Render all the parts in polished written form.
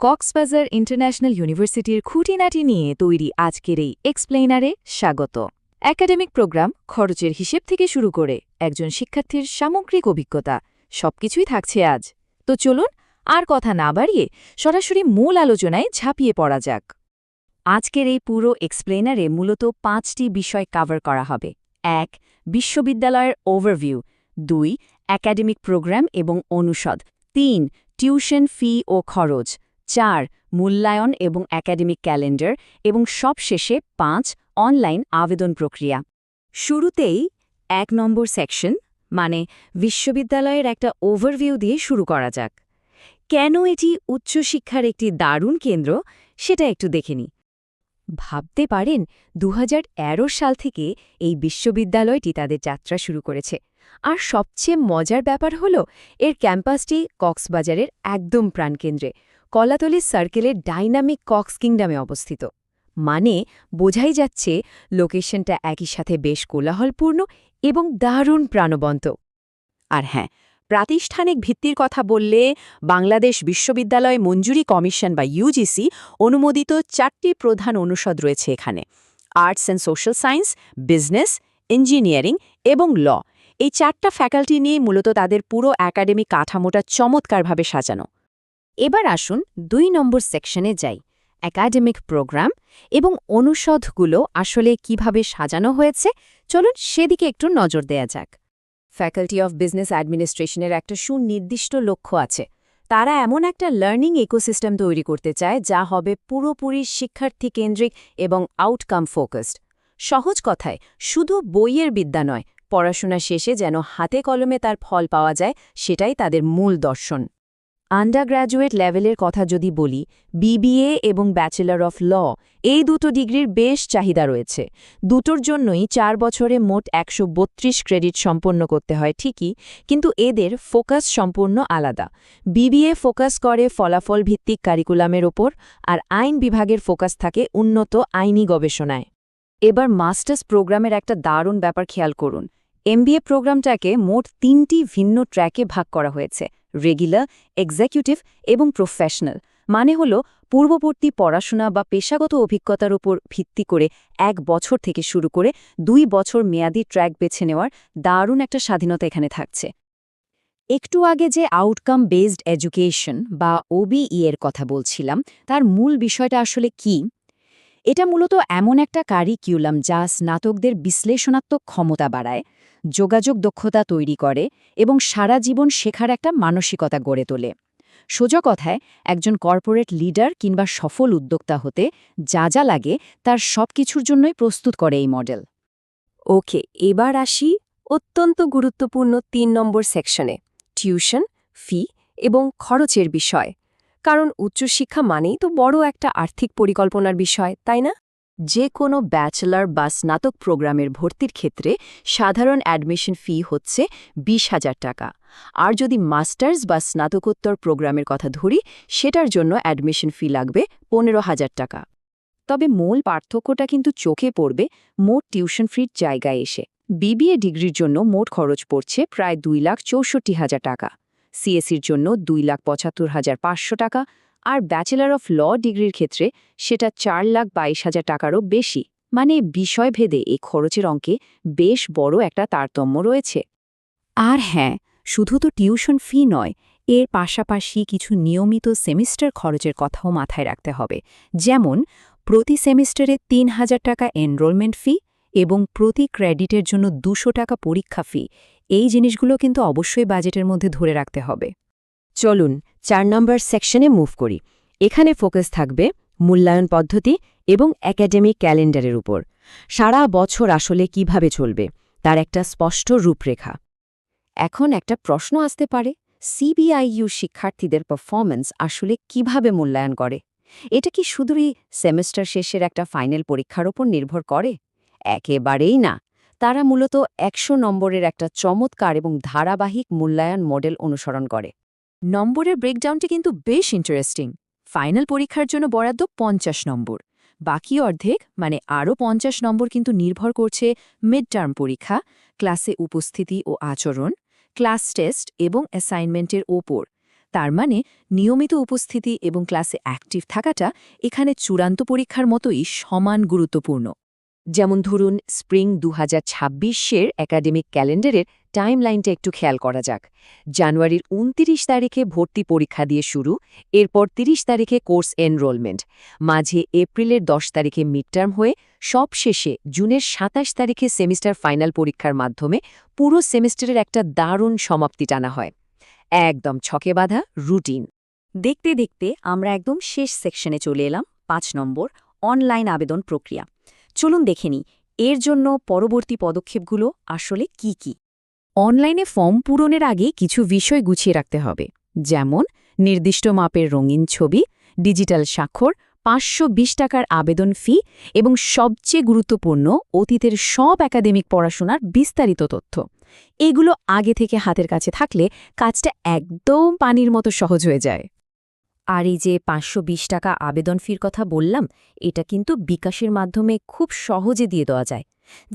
Cox's Bazar international ইউনিভার্সিটির খুঁটিনাটি নিয়ে তৈরি আজকের এই এক্সপ্লেইনারে স্বাগত। একাডেমিক প্রোগ্রাম, খরচের হিসেব থেকে শুরু করে একজন শিক্ষার্থীর সামগ্রিক অভিজ্ঞতা সবকিছুই থাকছে আজ। তো চলুন আর কথা না বাড়িয়ে সরাসরি মূল আলোচনায় ঝাঁপিয়ে পড়া যাক। আজকের এই পুরো এক্সপ্লেইনারে মূলত 5টি বিষয় কভার করা হবে। 1. বিশ্ববিদ্যালয়ের ওভারভিউ। 2. একাডেমিক প্রোগ্রাম এবং অনুষদ। 3. টিউশন ফি ও খরচ। 4. মূল্যায়ন এবং একাডেমিক ক্যালেন্ডার এবং সবশেষে 5. অনলাইন আবেদন প্রক্রিয়া। শুরুতেই 1 নম্বর সেকশন মানে বিশ্ববিদ্যালয়ের একটা ওভারভিউ দিয়ে শুরু করা যাক। কেন এটি উচ্চশিক্ষার একটি দারুণ কেন্দ্র সেটা একটু দেখে নিই। ভাবতে পারেন 2013 সাল থেকে এই বিশ্ববিদ্যালয়টি তাদের যাত্রা শুরু করেছে। আর সবচেয়ে মজার ব্যাপার হল এর ক্যাম্পাসটি কক্সবাজারের একদম প্রাণকেন্দ্রে কলাতলি সার্কেলের ডাইনামিক কক্স কিংডমে অবস্থিত। মানে বোঝাই যাচ্ছে লোকেশনটা একই সাথে বেশ কোলাহলপূর্ণ এবং দারুণ প্রাণবন্ত। আর হ্যাঁ, প্রাতিষ্ঠানিক ভিত্তির কথা বললে বাংলাদেশ বিশ্ববিদ্যালয় মঞ্জুরি কমিশন বা ইউজিসি অনুমোদিত 4টি প্রধান অনুষদ রয়েছে এখানে: arts and social science, business, engineering এবং ল। এই 4টা ফ্যাকাল্টি নিয়ে মূলত তাদের পুরো একাডেমিক কাঠামোটা চমৎকারভাবে সাজানো। এবার আসুন 2 নম্বর সেকশনে যাই। একাডেমিক প্রোগ্রাম এবং অনুষদগুলো আসলে কিভাবে সাজানো হয়েছে চলুন সেদিকে একটু নজর দেয়া যাক। ফ্যাকাল্টি অফ বিজনেস অ্যাডমিনিস্ট্রেশনের একটা সুনির্দিষ্ট লক্ষ্য আছে। তারা এমন একটা লার্নিং ইকোসিস্টেম তৈরি করতে চায় যা হবে পুরোপুরি শিক্ষার্থী কেন্দ্রিক এবং আউটকাম ফোকাসড। সহজ কথায় শুধু বইয়ের বিদ্যা নয়, পড়াশোনা শেষে যেন হাতে কলমে তার ফল পাওয়া যায় সেটাই তাদের মূল দর্শন। আন্ডারগ্র্যাজুয়েট লেভেলের কথা যদি বলি, বিবিএ এবং ব্যাচেলর অফ ল এই দুটো ডিগ্রির বেশ চাহিদা রয়েছে। দুটোর জন্যই 4 বছরে মোট 132 ক্রেডিট সম্পন্ন করতে হয় ঠিকই, কিন্তু এদের ফোকাস সম্পূর্ণ আলাদা। বিবিএ ফোকাস করে ফলাফল ভিত্তিক কারিকুলামের ওপর, আর আইন বিভাগের ফোকাস থাকে উন্নত আইনি গবেষণায়। এবার মাস্টার্স প্রোগ্রামের একটা দারুণ ব্যাপার খেয়াল করুন। এমবিএ প্রোগ্রামটাকে মোট 3টি ভিন্ন ট্র্যাকে ভাগ করা হয়েছে: রেগুলার, এক্সিকিউটিভ এবং প্রফেশনাল। মানে হল পূর্ববর্তী পড়াশোনা বা পেশাগত অভিজ্ঞতার উপর ভিত্তি করে 1 বছর থেকে শুরু করে 2 বছর মেয়াদি ট্র্যাক বেছে নেওয়ার দারুণ একটা স্বাধীনতা এখানে থাকছে। একটু আগে যে আউটকাম বেসড এডুকেশন বা ওবিই এর কথা বলছিলাম, তার মূল বিষয়টা আসলে কি? এটা মূলত এমন একটা কারিকুলাম যা স্নাতকদের বিশ্লেষণাত্মক ক্ষমতা বাড়ায়, যোগাযোগ দক্ষতা তৈরি করে এবং সারা জীবন শেখার একটা মানসিকতা গড়ে তোলে। সোজা কথায় একজন কর্পোরেট লিডার কিংবা সফল উদ্যোক্তা হতে যা যা লাগে তার সব কিছুর জন্যই প্রস্তুত করে এই মডেল। ওকে, এবার আসি অত্যন্ত গুরুত্বপূর্ণ 3 নম্বর সেকশনে, টিউশন ফি এবং খরচের বিষয়। কারণ উচ্চশিক্ষা মানেই তো বড় একটা আর্থিক পরিকল্পনার বিষয়, তাই না? যে কোনো ব্যাচেলর বা স্নাতক প্রোগ্রামের ভর্তির ক্ষেত্রে সাধারণ অ্যাডমিশন ফি হচ্ছে 20,000 টাকা। আর যদি মাস্টার্স বা স্নাতকোত্তর প্রোগ্রামের কথা ধরি, সেটার জন্য অ্যাডমিশন ফি লাগবে 15,000 টাকা। তবে মূল পার্থক্যটা কিন্তু চোখে পড়বে মোট টিউশন ফির জায়গায় এসে। বিবিএ ডিগ্রির জন্য মোট খরচ পড়ছে প্রায় 2,64,000 টাকা, সিএসির জন্য 2,75,500 টাকা, আর ব্যাচেলর অফ ল ডিগ্রির ক্ষেত্রে সেটা 4,22,000 টাকারও বেশি। মানে বিষয়ভেদে এই খরচের অঙ্কে বেশ বড় একটা তারতম্য রয়েছে। আর হ্যাঁ, শুধু তো টিউশন ফি নয়, এর পাশাপাশি কিছু নিয়মিত সেমিস্টার খরচের কথাও মাথায় রাখতে হবে। যেমন প্রতি সেমিস্টারে 3,000 টাকা এনরোলমেন্ট ফি এবং প্রতি ক্রেডিটের জন্য 200 টাকা পরীক্ষা ফি। এই জিনিসগুলো কিন্তু অবশ্যই বাজেটের মধ্যে ধরে রাখতে হবে। চলুন 4 নম্বর সেকশনে মুভ করি। এখানে ফোকাস থাকবে মূল্যায়ন পদ্ধতি এবং একাডেমিক ক্যালেন্ডারের উপর। সারা বছর আসলে কিভাবে চলবে তার একটা স্পষ্ট রূপরেখা। এখন একটা প্রশ্ন আসতে পারে, সিবিআইইউ শিক্ষার্থীদের পারফরম্যান্স আসলে কিভাবে মূল্যায়ন করে? এটা কি শুধুই সেমেস্টার শেষের একটা ফাইনাল পরীক্ষার ওপর নির্ভর করে? একেবারেই না। তারা মূলত 100 নম্বরের একটা চমৎকার এবং ধারাবাহিক মূল্যায়ন মডেল অনুসরণ করে। নম্বরের ব্রেকডাউনটি কিন্তু বেশ ইন্টারেস্টিং। ফাইনাল পরীক্ষার জন্য বরাদ্দ 50 নম্বর। বাকি অর্ধেক মানে আরও 50 নম্বর কিন্তু নির্ভর করছে মিড টার্ম পরীক্ষা, ক্লাসে উপস্থিতি ও আচরণ, ক্লাস টেস্ট এবং অ্যাসাইনমেন্টের ওপর। তার মানে নিয়মিত উপস্থিতি এবং ক্লাসে অ্যাক্টিভ থাকাটা এখানে চূড়ান্ত পরীক্ষার মতোই সমান গুরুত্বপূর্ণ। যেমন ধরুন স্প্রিং 2026-এর একাডেমিক ক্যালেন্ডারের টাইমলাইনটা একটু খেয়াল করা যাক। জানুয়ারির 29 তারিখে ভর্তি পরীক্ষা দিয়ে শুরু, এরপর 30 তারিখে কোর্স এনরোলমেন্ট, মাঝে এপ্রিলের 10 তারিখে মিডটার্ম হয়ে সব শেষে জুনের 27 তারিখে সেমিস্টার ফাইনাল পরীক্ষার মাধ্যমে পুরো সেমিস্টারের একটা দারুণ সমাপ্তি টানা হয়। একদম ছকে বাঁধা রুটিন। দেখতে দেখতে আমরা একদম শেষ সেকশনে চলে এলাম, 5 নম্বর অনলাইন আবেদন প্রক্রিয়া। চলুন দেখে নিই এর জন্য পরবর্তী পদক্ষেপগুলো আসলে কি কি। অনলাইনে ফর্ম পূরণের আগে কিছু বিষয় গুছিয়ে রাখতে হবে, যেমন নির্দিষ্ট মাপের রঙিন ছবি, ডিজিটাল স্বাক্ষর, 520 টাকার আবেদন ফি এবং সবচেয়ে গুরুত্বপূর্ণ অতীতের সব একাডেমিক পড়াশোনার বিস্তারিত তথ্য। এগুলো আগে থেকে হাতের কাছে থাকলে কাজটা একদম পানির মতো সহজ হয়ে যায়। আর এই যে 520 টাকা আবেদন ফির কথা বললাম, এটা কিন্তু বিকাশের মাধ্যমে খুব সহজে দিয়ে দেওয়া যায়।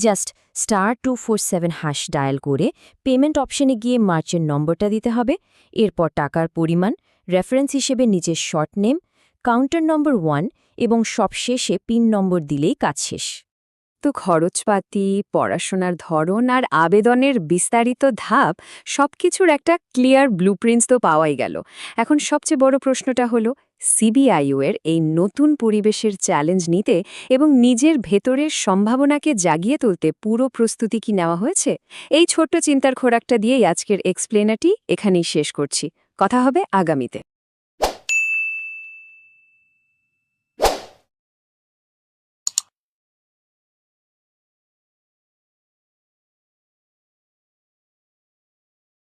জাস্ট *247# ডায়াল করে পেমেন্ট অপশনে গিয়ে মার্চেন্ট নম্বরটা দিতে হবে, এরপর টাকার পরিমাণ, রেফারেন্স হিসেবে নিচের শর্ট নেম, কাউন্টার নম্বর 1 এবং সবশেষে পিন নম্বর দিলেই কাজ শেষ। তো খরচপাতি, পড়াশোনার ধরন আর আবেদনের বিস্তারিত ধাপ সবকিছুর একটা ক্লিয়ার ব্লুপ্রিন্টস তো পাওয়াই গেল। এখন সবচেয়ে বড় প্রশ্নটা হলো সিবিআইইউ এর এই নতুন পরিবেশের চ্যালেঞ্জ নিতে এবং নিজের ভেতরের সম্ভাবনাকে জাগিয়ে তুলতে পুরো প্রস্তুতি কি নেওয়া হয়েছে? এই ছোট্ট চিন্তার খোরাকটা দিয়েই আজকের এক্সপ্লেনারটি এখানেই শেষ করছি। কথা হবে আগামীতে।